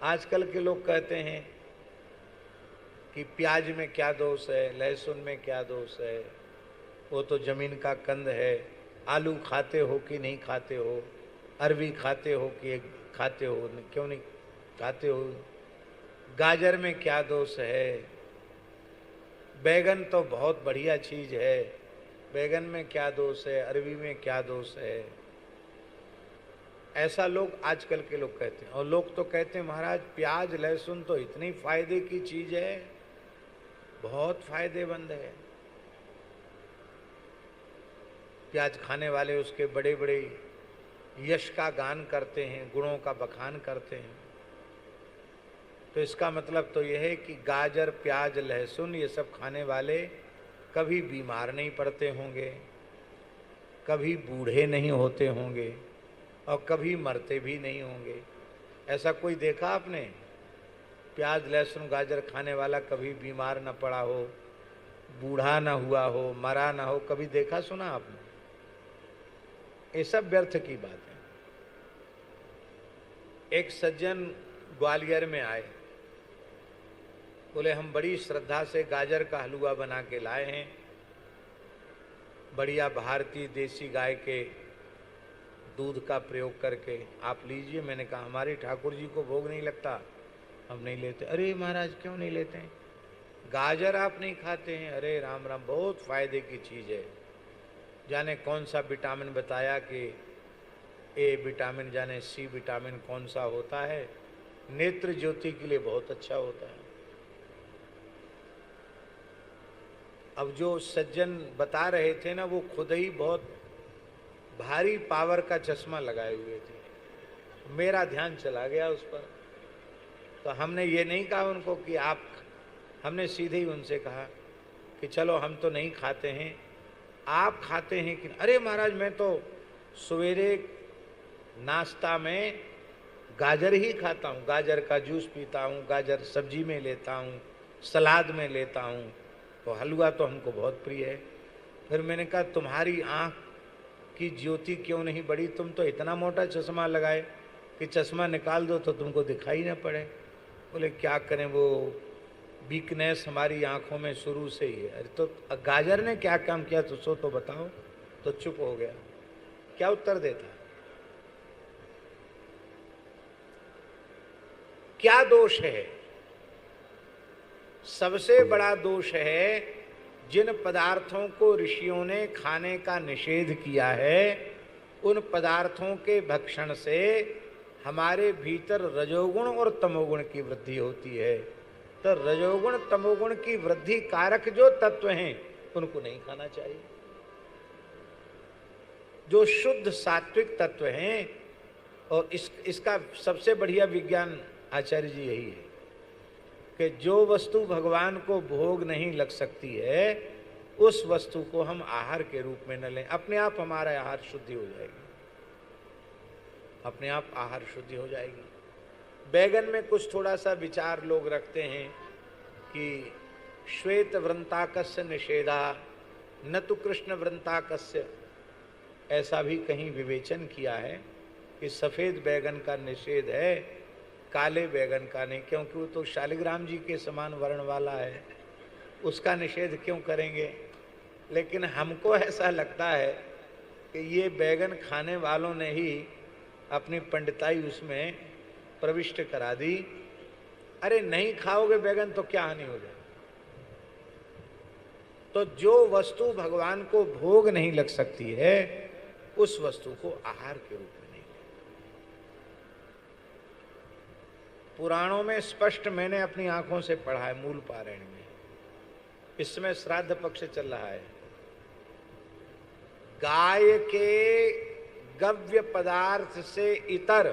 आजकल के लोग कहते हैं कि प्याज में क्या दोष है, लहसुन में क्या दोष है, वो तो जमीन का कंद है। आलू खाते हो कि नहीं खाते हो, अरबी खाते हो कि खाते हो, क्यों नहीं खाते हो, गाजर में क्या दोष है, बैगन तो बहुत बढ़िया चीज है, बैगन में क्या दोष है, अरबी में क्या दोष है। ऐसा लोग आजकल के लोग कहते हैं। और लोग तो कहते हैं महाराज प्याज लहसुन तो इतनी फायदे की चीज है, बहुत फायदेमंद है। प्याज खाने वाले उसके बड़े बड़े यश का गान करते हैं, गुणों का बखान करते हैं। तो इसका मतलब तो यह है कि गाजर प्याज लहसुन ये सब खाने वाले कभी बीमार नहीं पड़ते होंगे, कभी बूढ़े नहीं होते होंगे और कभी मरते भी नहीं होंगे। ऐसा कोई देखा आपने? प्याज लहसुन गाजर खाने वाला कभी बीमार न पड़ा हो, बूढ़ा न हुआ हो, मरा न हो, कभी देखा सुना आपने? ये सब व्यर्थ की बात है। एक सज्जन ग्वालियर में आए, बोले हम बड़ी श्रद्धा से गाजर का हलवा बना के लाए हैं, बढ़िया भारतीय देसी गाय के दूध का प्रयोग करके, आप लीजिए। मैंने कहा हमारे ठाकुर जी को भोग नहीं लगता, हम नहीं लेते। अरे महाराज क्यों नहीं लेते हैं? गाजर आप नहीं खाते हैं? अरे राम राम, बहुत फायदे की चीज़ है। जाने कौन सा विटामिन बताया कि ए विटामिन, जाने सी विटामिन कौन सा होता है, नेत्र ज्योति के लिए बहुत अच्छा होता है। अब जो सज्जन बता रहे थे ना, वो खुद ही बहुत भारी पावर का चश्मा लगाए हुए थे। मेरा ध्यान चला गया उस पर। तो हमने ये नहीं कहा उनको कि आप, हमने सीधे ही उनसे कहा कि चलो हम तो नहीं खाते हैं, आप खाते हैं कि? अरे महाराज मैं तो सवेरे नाश्ता में गाजर ही खाता हूँ, गाजर का जूस पीता हूँ, गाजर सब्जी में लेता हूँ, सलाद में लेता हूँ, तो हलवा तो हमको बहुत प्रिय है। फिर मैंने कहा तुम्हारी आँख की ज्योति क्यों नहीं बढ़ी? तुम तो इतना मोटा चश्मा लगाए कि चश्मा निकाल दो तो तुमको दिखाई ना पड़े। बोले क्या करें, वो वीकनेस हमारी आंखों में शुरू से ही है। अरे तो गाजर ने क्या काम किया तो सो तो बताओ। तो चुप हो गया। क्या उत्तर देता? क्या दोष है? सबसे बड़ा दोष है जिन पदार्थों को ऋषियों ने खाने का निषेध किया है, उन पदार्थों के भक्षण से हमारे भीतर रजोगुण और तमोगुण की वृद्धि होती है। तो रजोगुण तमोगुण की वृद्धि कारक जो तत्व हैं उनको नहीं खाना चाहिए। जो शुद्ध सात्विक तत्व हैं, और इसका सबसे बढ़िया विज्ञान आचार्य जी यही है कि जो वस्तु भगवान को भोग नहीं लग सकती है उस वस्तु को हम आहार के रूप में न लें। अपने आप हमारा आहार शुद्धि हो जाएगी, अपने आप आहार शुद्धि हो जाएगी। बैगन में कुछ थोड़ा सा विचार लोग रखते हैं कि श्वेत वृंताकस्य निषेधा न तो कृष्ण वृंताकस्य, ऐसा भी कहीं विवेचन किया है कि सफ़ेद बैगन का निषेध है, काले बैगन का नहीं, क्योंकि वो तो शालिग्राम जी के समान वर्ण वाला है, उसका निषेध क्यों करेंगे। लेकिन हमको ऐसा लगता है कि ये बैगन खाने वालों ने ही अपनी पंडिताई उसमें प्रविष्ट करा दी। अरे नहीं खाओगे बैगन तो क्या हानि हो जाए। तो जो वस्तु भगवान को भोग नहीं लग सकती है उस वस्तु को आहार के रूप में नहीं। पुराणों में स्पष्ट मैंने अपनी आंखों से पढ़ा है, मूल पारायण में, इसमें श्राद्ध पक्ष चल रहा है। गाय के गव्य पदार्थ से इतर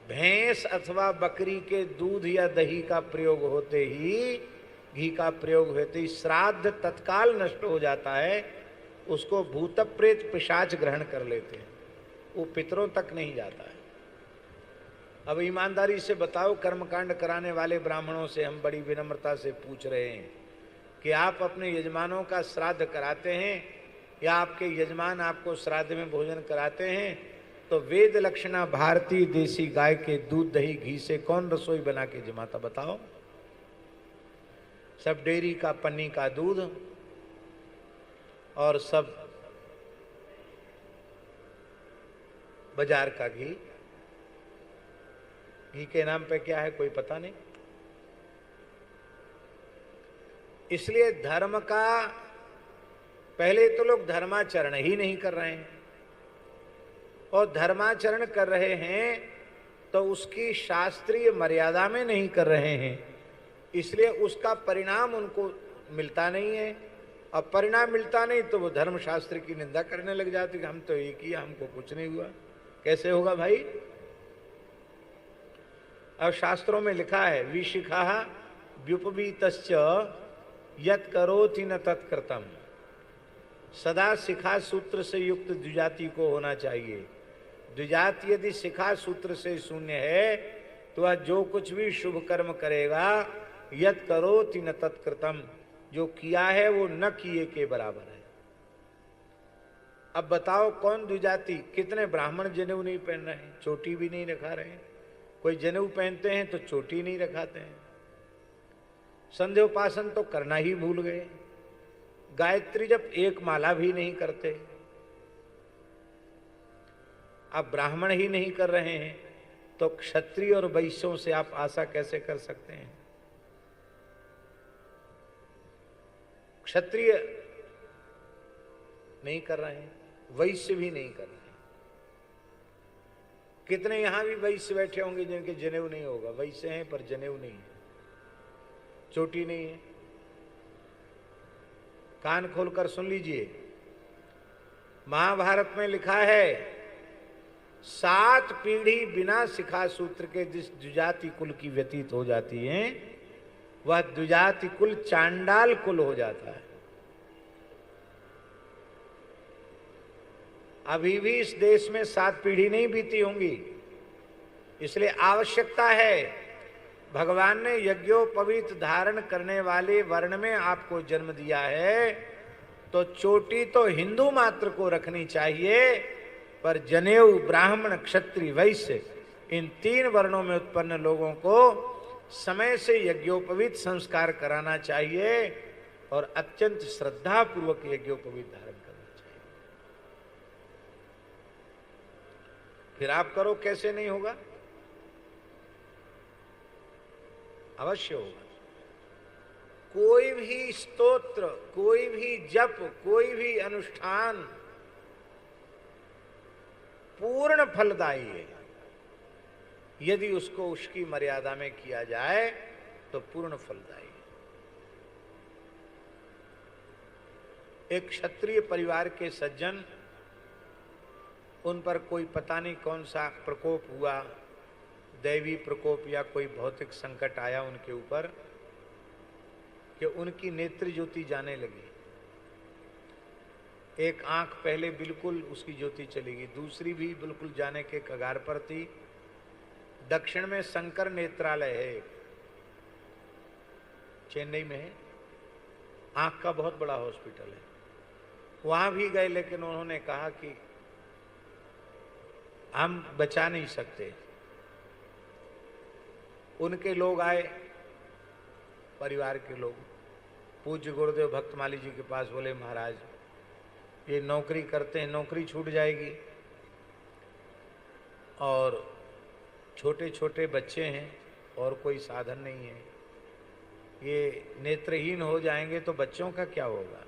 भैंस अथवा बकरी के दूध या दही का प्रयोग होते ही, घी का प्रयोग होते ही श्राद्ध तत्काल नष्ट हो जाता है। उसको भूत प्रेत पिशाच ग्रहण कर लेते हैं, वो पितरों तक नहीं जाता है। अब ईमानदारी से बताओ, कर्मकांड कराने वाले ब्राह्मणों से हम बड़ी विनम्रता से पूछ रहे हैं कि आप अपने यजमानों का श्राद्ध कराते हैं या आपके यजमान आपको श्राद्ध में भोजन कराते हैं, तो वेद लक्षणा भारतीय देसी गाय के दूध दही घी से कौन रसोई बना के जमाता बताओ? सब डेयरी का पन्नी का दूध और सब बाजार का घी। घी के नाम पे क्या है कोई पता नहीं। इसलिए धर्म का पहले तो लोग धर्माचरण ही नहीं कर रहे हैं, और धर्माचरण कर रहे हैं तो उसकी शास्त्रीय मर्यादा में नहीं कर रहे हैं, इसलिए उसका परिणाम उनको मिलता नहीं है। अब परिणाम मिलता नहीं तो वो धर्मशास्त्र की निंदा करने लग जाते कि हम तो ये किया, हमको कुछ नहीं हुआ। कैसे होगा भाई? अब शास्त्रों में लिखा है विशिखा व्युपवीतश्च यत् करोति न तत्कृतम्। सदा शिखा सूत्र से युक्त द्विजाति को होना चाहिए। द्विजाति यदि शिखा सूत्र से शून्य है तो वह जो कुछ भी शुभ कर्म करेगा यत् करोति न तत्कृतम्, जो किया है वो न किए के बराबर है। अब बताओ कौन द्विजाति? कितने ब्राह्मण जनेऊ नहीं पहन रहे हैं, चोटी भी नहीं रखा रहे हैं। कोई जनेऊ पहनते हैं तो चोटी नहीं रखाते हैं। संध्योपासन तो करना ही भूल गए। गायत्री जब एक माला भी नहीं करते। अब ब्राह्मण ही नहीं कर रहे हैं तो क्षत्रिय और वैश्यों से आप आशा कैसे कर सकते हैं? क्षत्रिय नहीं कर रहे हैं, वैश्य भी नहीं कर रहे हैं। कितने यहां भी वैश्य बैठे होंगे जिनके जनेऊ नहीं होगा। वैश्य हैं पर जनेऊ नहीं है, चोटी नहीं है। कान खोलकर सुन लीजिए, महाभारत में लिखा है 7 पीढ़ी बिना शिखा सूत्र के जिस द्विजाति कुल की व्यतीत हो जाती है वह द्विजाति कुल चांडाल कुल हो जाता है। अभी भी इस देश में 7 पीढ़ी नहीं बीती होंगी। इसलिए आवश्यकता है, भगवान ने यज्ञोपवीत धारण करने वाले वर्ण में आपको जन्म दिया है तो चोटी तो हिंदू मात्र को रखनी चाहिए, पर जनेऊ ब्राह्मण क्षत्रिय वैश्य इन 3 वर्णों में उत्पन्न लोगों को समय से यज्ञोपवीत संस्कार कराना चाहिए और अत्यंत श्रद्धा पूर्वक यज्ञोपवीत धारण करना चाहिए। फिर आप करो, कैसे नहीं होगा? अवश्य होगा। कोई भी स्तोत्र, कोई भी जप, कोई भी अनुष्ठान पूर्ण फलदायी है। यदि उसको उसकी मर्यादा में किया जाए तो पूर्ण फलदायी है। एक क्षत्रिय परिवार के सज्जन, उन पर कोई पता नहीं कौन सा प्रकोप हुआ, दैवी प्रकोप या कोई भौतिक संकट आया उनके ऊपर कि उनकी नेत्र ज्योति जाने लगी। एक आंख पहले बिल्कुल उसकी ज्योति चली गई, दूसरी भी बिल्कुल जाने के कगार पर थी। दक्षिण में शंकर नेत्रालय है, चेन्नई में है, आंख का बहुत बड़ा हॉस्पिटल है। वहां भी गए लेकिन उन्होंने कहा कि हम बचा नहीं सकते। उनके लोग आए, परिवार के लोग, पूज्य गुरुदेव भक्तमाली जी के पास, बोले महाराज ये नौकरी करते हैं, नौकरी छूट जाएगी और छोटे छोटे बच्चे हैं और कोई साधन नहीं है, ये नेत्रहीन हो जाएंगे तो बच्चों का क्या होगा?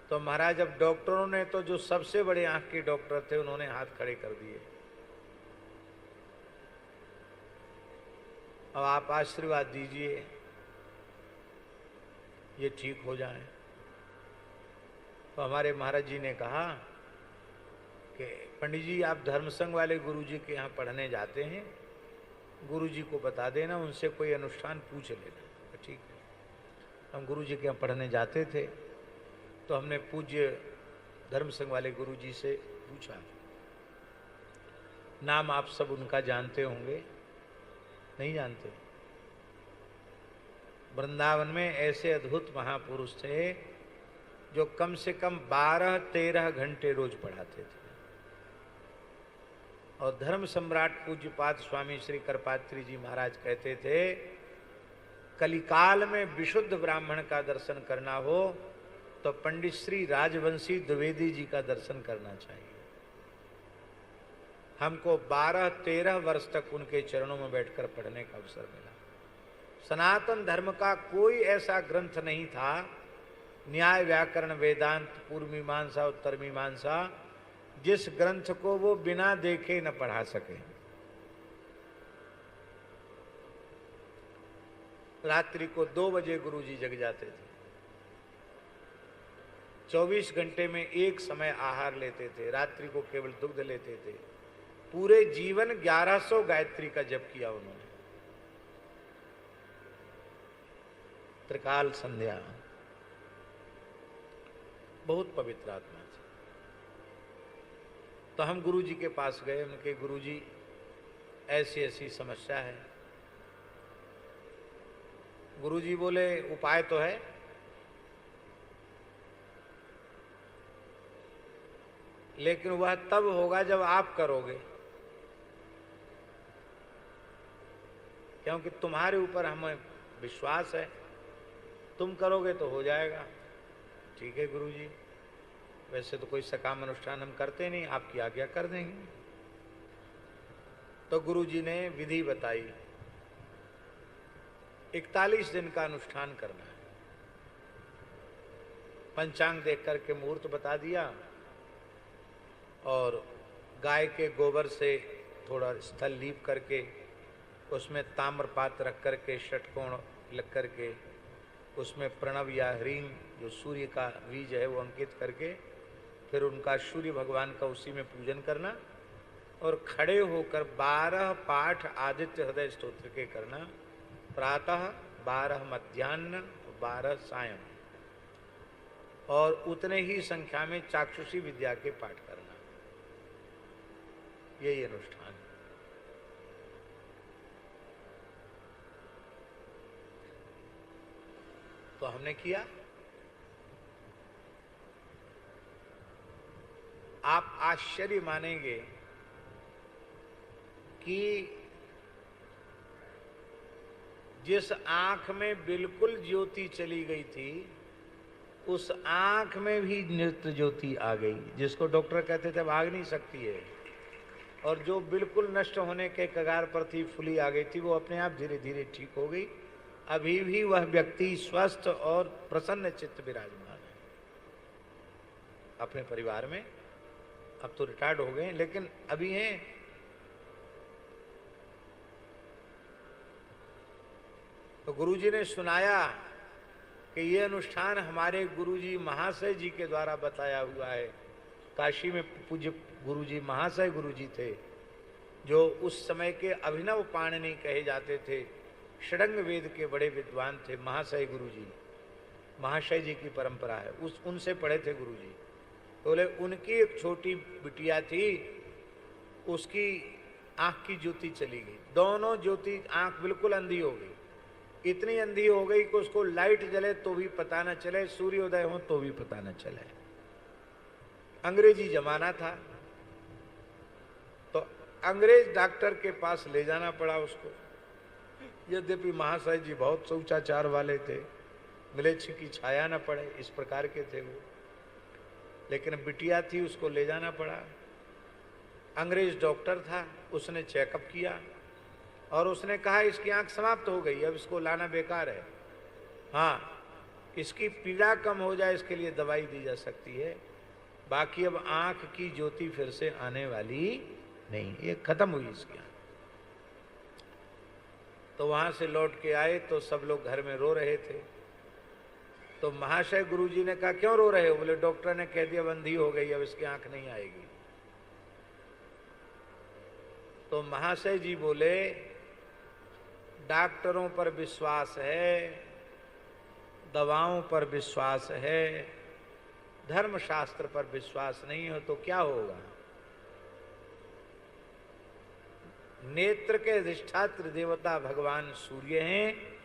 तो महाराज अब डॉक्टरों ने तो, जो सबसे बड़े आंख के डॉक्टर थे, उन्होंने हाथ खड़े कर दिए। अब आप आशीर्वाद दीजिए ये ठीक हो जाए। तो हमारे महाराज जी ने कहा कि पंडित जी आप धर्मसंघ वाले गुरुजी के यहाँ पढ़ने जाते हैं, गुरुजी को बता देना, उनसे कोई अनुष्ठान पूछ लेना। ठीक है। हम गुरुजी के यहाँ पढ़ने जाते थे तो हमने पूज्य धर्मसंघ वाले गुरुजी से पूछा, नाम आप सब उनका जानते होंगे? नहीं जानते। वृंदावन में ऐसे अद्भुत महापुरुष थे जो कम से कम 12-13 घंटे रोज पढ़ाते थे। और धर्म सम्राट पूज्यपाद स्वामी श्री करपात्री जी महाराज कहते थे, कलिकाल में विशुद्ध ब्राह्मण का दर्शन करना हो तो पंडित श्री राजवंशी द्विवेदी जी का दर्शन करना चाहिए। हमको 12-13 वर्ष तक उनके चरणों में बैठकर पढ़ने का अवसर मिला। सनातन धर्म का कोई ऐसा ग्रंथ नहीं था, न्याय व्याकरण वेदांत पूर्व मीमांसा उत्तर मीमांसा, जिस ग्रंथ को वो बिना देखे न पढ़ा सके। रात्रि को 2 बजे गुरुजी जग जाते थे, 24 घंटे में एक समय आहार लेते थे, रात्रि को केवल दुग्ध लेते थे। पूरे जीवन 1100 गायत्री का जप किया उन्होंने। त्रिकाल संध्या, बहुत पवित्र आत्मा थी। तो हम गुरुजी के पास गए, उनके गुरुजी ऐसी ऐसी समस्या है। गुरुजी बोले उपाय तो है, लेकिन वह तब होगा जब आप करोगे, क्योंकि तुम्हारे ऊपर हमें विश्वास है, तुम करोगे तो हो जाएगा। ठीक है गुरुजी, वैसे तो कोई सकाम अनुष्ठान हम करते नहीं, आपकी आज्ञा कर देंगे। तो गुरुजी ने विधि बताई, 41 दिन का अनुष्ठान करना है। पंचांग देख करके मुहूर्त बता दिया और गाय के गोबर से थोड़ा स्थल लीप करके उसमें ताम्रपात्र रख करके षटकोण लग करके उसमें प्रणव या ह्रीं जो सूर्य का बीज है वो अंकित करके फिर उनका सूर्य भगवान का उसी में पूजन करना और खड़े होकर 12 पाठ आदित्य हृदय स्तोत्र के करना, प्रातः 12 मध्याह्न 12 सायं, और उतने ही संख्या में चाक्षुषी विद्या के पाठ करना। यही अनुष्ठान। तो हमने किया। आप आश्चर्य मानेंगे कि जिस आंख में बिल्कुल ज्योति चली गई थी उस आंख में भी नृत्य ज्योति आ गई, जिसको डॉक्टर कहते थे भाग नहीं सकती है, और जो बिल्कुल नष्ट होने के कगार पर थी, फुली आ गई थी, वो अपने आप धीरे धीरे ठीक हो गई। अभी भी वह व्यक्ति स्वस्थ और प्रसन्न चित्त विराजमान है अपने परिवार में। अब तो रिटायर्ड हो गए लेकिन अभी हैं। तो गुरुजी ने सुनाया कि ये अनुष्ठान हमारे गुरुजी महाशय जी के द्वारा बताया हुआ है। काशी में पूज्य गुरुजी महाशय गुरुजी थे, जो उस समय के अभिनव पाणिनि कहे जाते थे, षडंग वेद के बड़े विद्वान थे। महाशय गुरुजी, महाशय जी की परंपरा है, उनसे पढ़े थे गुरुजी। बोले उनकी एक छोटी बिटिया थी, उसकी आंख की ज्योति चली गई, दोनों ज्योति, आंख बिल्कुल अंधी हो गई, इतनी अंधी हो गई कि उसको लाइट जले तो भी पता न चले, सूर्योदय हो तो भी पता न चले। अंग्रेजी जमाना था, तो अंग्रेज डॉक्टर के पास ले जाना पड़ा उसको। यद्यपि महाशय जी बहुत शौचाचार वाले थे, मिलेच्छ की छाया न पड़े इस प्रकार के थे वो, लेकिन बिटिया थी, उसको ले जाना पड़ा। अंग्रेज डॉक्टर था, उसने चेकअप किया और उसने कहा इसकी आंख समाप्त हो गई, अब इसको लाना बेकार है। हाँ, इसकी पीड़ा कम हो जाए इसके लिए दवाई दी जा सकती है, बाकी अब आंख की ज्योति फिर से आने वाली नहीं, ये खत्म हुई इसकी आंख। तो वहां से लौट के आए तो सब लोग घर में रो रहे थे। तो महाशय गुरुजी ने कहा क्यों रो रहे हो? बोले डॉक्टर ने कह दिया अंधी हो गई, अब इसकी आंख नहीं आएगी। तो महाशय जी बोले डॉक्टरों पर विश्वास है, दवाओं पर विश्वास है, धर्मशास्त्र पर विश्वास नहीं हो तो क्या होगा? नेत्र के अधिष्ठात्र देवता भगवान सूर्य हैं,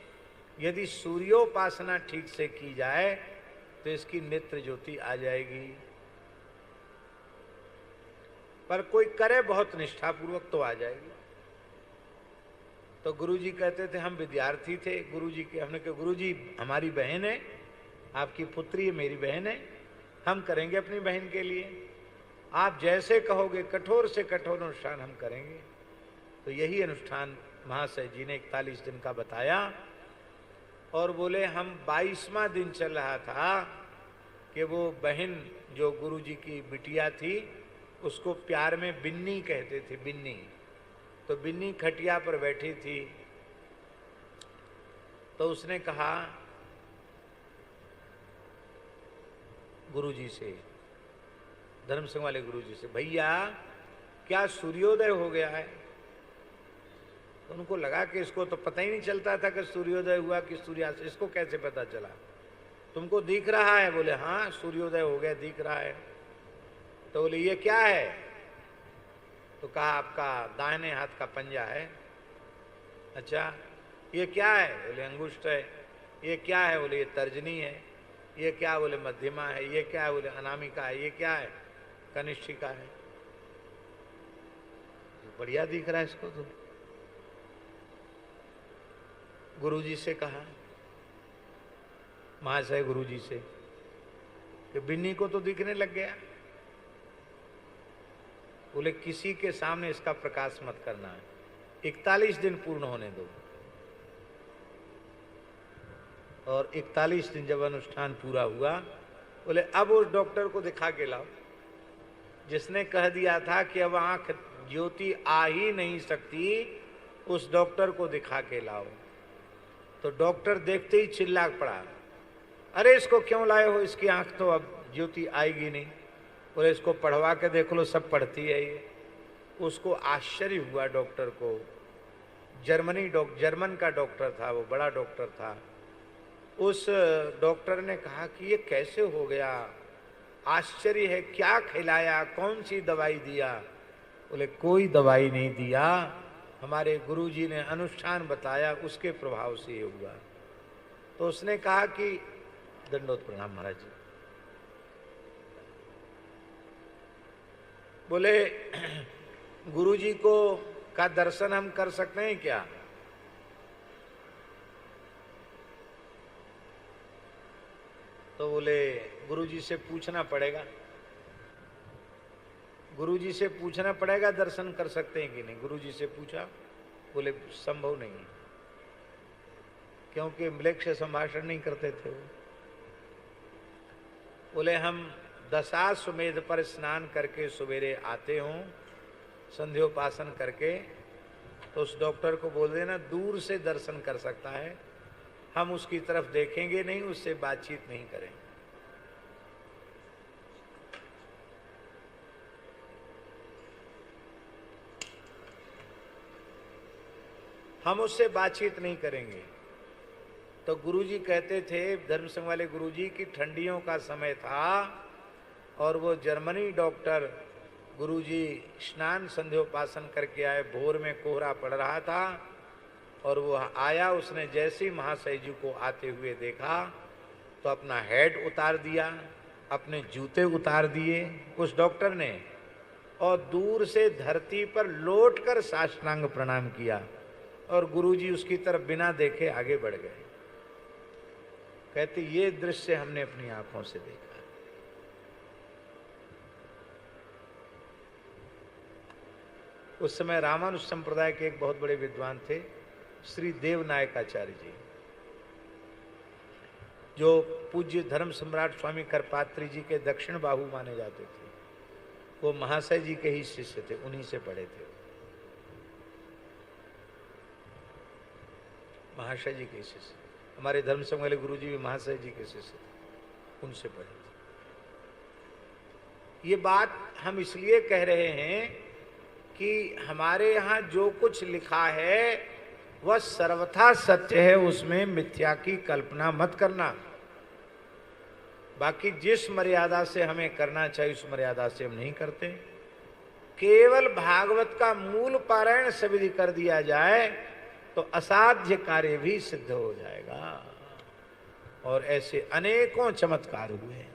यदि सूर्योपासना ठीक से की जाए तो इसकी नेत्र ज्योति आ जाएगी। पर कोई करे बहुत निष्ठापूर्वक तो आ जाएगी। तो गुरुजी कहते थे, हम विद्यार्थी थे गुरुजी के, हमने कहा गुरुजी हमारी बहन है, आपकी पुत्री है, मेरी बहन है, हम करेंगे अपनी बहन के लिए, आप जैसे कहोगे कठोर से कठोर अनुष्ठान हम करेंगे। तो यही अनुष्ठान महाशय जी ने 41 दिन का बताया। और बोले हम 22वां दिन चल रहा था कि वो बहन जो गुरुजी की बिटिया थी उसको प्यार में बिन्नी कहते थे, बिन्नी। तो बिन्नी खटिया पर बैठी थी, तो उसने कहा गुरुजी से, धर्म संघ वाले गुरुजी से, भैया क्या सूर्योदय हो गया है? तो उनको लगा कि इसको तो पता ही नहीं चलता था कि सूर्योदय हुआ कि सूर्यास्त, इसको कैसे पता चला? तुमको दिख रहा है? बोले हाँ सूर्योदय हो गया, दिख रहा है। तो बोले ये क्या है? तो कहा आपका दाहिने हाथ का पंजा है। अच्छा ये क्या है? बोले अंगुष्ठ है। ये क्या है? बोले ये तर्जनी है। ये क्या? बोले मध्यमा है। ये क्या है? बोले अनामिका है। ये क्या है? कनिष्ठिका है। बढ़िया दिख रहा है इसको। तो गुरुजी से कहा, महाशय गुरुजी से, कि बिन्नी को तो दिखने लग गया। बोले किसी के सामने इसका प्रकाश मत करना है, 41 दिन पूर्ण होने दो। और 41 दिन जब अनुष्ठान पूरा हुआ, बोले अब उस डॉक्टर को दिखा के लाओ जिसने कह दिया था कि अब आंख ज्योति आ ही नहीं सकती, उस डॉक्टर को दिखा के लाओ। तो डॉक्टर देखते ही चिल्ला पड़ा, अरे इसको क्यों लाए हो, इसकी आंख तो अब ज्योति आएगी नहीं। बोले इसको पढ़वा के देख लो, सब पढ़ती है ये। उसको आश्चर्य हुआ डॉक्टर को। जर्मन का डॉक्टर था, वो बड़ा डॉक्टर था। उस डॉक्टर ने कहा कि ये कैसे हो गया, आश्चर्य है, क्या खिलाया, कौन सी दवाई दिया? बोले कोई दवाई नहीं दिया, हमारे गुरुजी ने अनुष्ठान बताया, उसके प्रभाव से ये हुआ। तो उसने कहा कि दंडोत प्रणाम महाराज जी। बोले गुरुजी को का दर्शन हम कर सकते हैं क्या? तो बोले गुरुजी से पूछना पड़ेगा, गुरुजी से पूछना पड़ेगा दर्शन कर सकते हैं कि नहीं। गुरुजी से पूछा, बोले संभव नहीं है, क्योंकि म्लेच्छ से संभाषण नहीं करते थे वो। बोले हम दशाश्वमेध पर स्नान करके सवेरे आते हों संध्योपासन करके, तो उस डॉक्टर को बोल देना दूर से दर्शन कर सकता है, हम उसकी तरफ देखेंगे नहीं, उससे बातचीत नहीं करेंगे। हम उससे बातचीत नहीं करेंगे। तो गुरुजी कहते थे, धर्म संघ वाले गुरुजी, की ठंडियों का समय था और वो जर्मनी डॉक्टर गुरुजी स्नान संध्योपासन करके आए, भोर में कोहरा पड़ रहा था और वो आया, उसने जैसे ही महाशय जी को आते हुए देखा तो अपना हेड उतार दिया, अपने जूते उतार दिए उस डॉक्टर ने, और दूर से धरती पर लौटकर साष्टांग प्रणाम किया और गुरुजी उसकी तरफ बिना देखे आगे बढ़ गए। कहते ये दृश्य हमने अपनी आंखों से देखा। उस समय रामानुज संप्रदाय के एक बहुत बड़े विद्वान थे, श्री देवनायक आचार्य जी, जो पूज्य धर्म सम्राट स्वामी करपात्री जी के दक्षिण बाहु माने जाते थे। वो महाशय जी के ही शिष्य थे, उन्हीं से पढ़े थे। महाशय जी के शिष्य, हमारे धर्म संघ वाले गुरु जी भी महाशय जी के शिष्य थे, उनसे पढ़े थे। ये बात हम इसलिए कह रहे हैं कि हमारे यहाँ जो कुछ लिखा है वह सर्वथा सत्य है, उसमें मिथ्या की कल्पना मत करना। बाकी जिस मर्यादा से हमें करना चाहिए उस मर्यादा से हम नहीं करते। केवल भागवत का मूल पारायण सविधि कर दिया जाए तो असाध्य कार्य भी सिद्ध हो जाएगा, और ऐसे अनेकों चमत्कार हुए हैं।